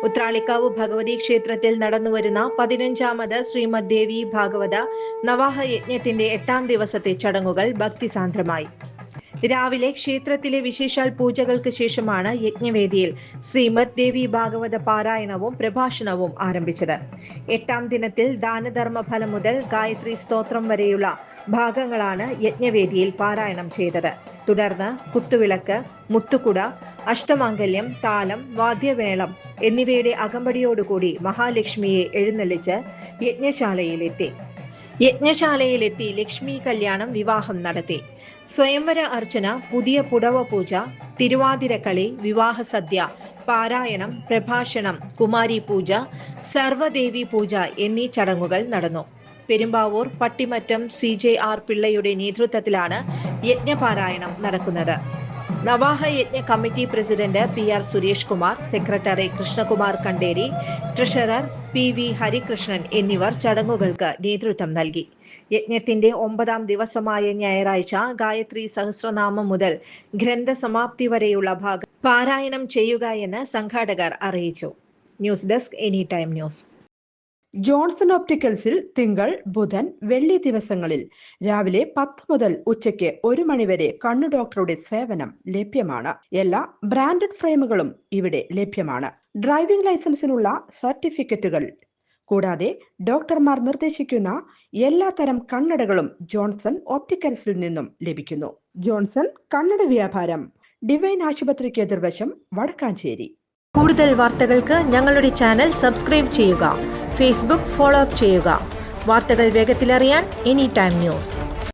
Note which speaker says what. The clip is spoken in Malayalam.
Speaker 1: ഉത്രാളിക്കാവ് ഭഗവതി ക്ഷേത്രത്തിൽ നടന്നുവരുന്ന 15ാമത് ശ്രീമദ് ദേവി ഭാഗവത നവാഹ യജ്ഞത്തിന്റെ 8ാം ദിവസത്തെ ചടങ്ങുകൾ ഭക്തിസാന്ദ്രമായി. രാവിലെ ക്ഷേത്രത്തിലെ വിശേഷാൽ പൂജകൾക്ക് ശേഷമാണ് യജ്ഞവേദിയിൽ ശ്രീമദ് ദേവി ഭാഗവത പാരായണവും പ്രഭാഷണവും ആരംഭിച്ചത്. 8ാം ദിനത്തിൽ ദാനധർമ്മ ഫലം മുതൽ ഗായത്രി സ്തോത്രം വരെയുള്ള ഭാഗങ്ങളാണ് യജ്ഞവേദിയിൽ പാരായണം ചെയ്തത്. തുടർന്ന് കുത്തുവിളക്ക്, മുത്തുകുട, അഷ്ടമാംഗല്യം, താലം, വാദ്യമേളം എന്നിവയുടെ അകമ്പടിയോടുകൂടി മഹാലക്ഷ്മിയെ എഴുന്നള്ളിച്ച് യജ്ഞശാലയിലെത്തി ലക്ഷ്മി കല്യാണം വിവാഹം നടത്തി. സ്വയംവര അർച്ചന, പുതിയ പുടവ പൂജ, തിരുവാതിരക്കളി, വിവാഹ സദ്യ, പാരായണം, പ്രഭാഷണം, കുമാരി പൂജ, സർവദേവി പൂജ എന്നീ ചടങ്ങുകൾ നടന്നു. പെരുമ്പാവൂർ പട്ടിമറ്റം CJR പിള്ളയുടെ നേതൃത്വത്തിലാണ് യജ്ഞപാരായണം നടക്കുന്നത്. നവാഹ യജ്ഞ committee president PR Suresh Kumar, secretary Krishnakumar Kanderi, treasurer PV Harikrishnan എന്നിവർ ചടങ്ങുകൾക്ക് നേതൃത്വം നൽകി. യജ്ഞത്തിന്റെ 9ാം ദിവസമായ ഞായറാഴ്ച ഗായത്രി സഹസ്രനാമം മുതൽ ഗ്രന്ഥസമാപ്തി വരെയുള്ള ഭാഗം പാരായണം ചെയ്യുക എന്ന് സംഘാടകർ അറിയിച്ചു. News desk any time news.
Speaker 2: Johnson ഒപ്റ്റിക്കൽസിൽ തിങ്കൾ, ബുധൻ, വെള്ളി ദിവസങ്ങളിൽ രാവിലെ 10 മുതൽ ഉച്ചയ്ക്ക് 1 മണിവരെ കണ്ണു ഡോക്ടറുടെ സേവനം ലഭ്യമാണ്. എല്ലാ ബ്രാൻഡഡ് ഫ്രെയിമുകളും ഇവിടെ ലഭ്യമാണ്. ഡ്രൈവിംഗ് ലൈസൻസിനുള്ള സർട്ടിഫിക്കറ്റുകൾ കൂടാതെ ഡോക്ടർമാർ നിർദ്ദേശിക്കുന്ന എല്ലാ തരം കണ്ണടകളും ജോൺസൺ ഒപ്റ്റിക്കൽസിൽ നിന്നും ലഭിക്കുന്നു. ജോൺസൺ കണ്ണട വ്യാപാരം, ഡിവൈൻ ആശുപത്രിക്ക് എതിർവശം, വടക്കാഞ്ചേരി.
Speaker 1: കൂടുതൽ വാർത്തകൾക്ക് ഞങ്ങളുടെ ചാനൽ സബ്സ്ക്രൈബ് ചെയ്യുക. ഫേസ്ബുക്ക് ഫോളോ അപ്പ് ചെയ്യുക. വാർത്തകൾ വേഗത്തിലറിയാൻ എനി ടൈം ന്യൂസ്.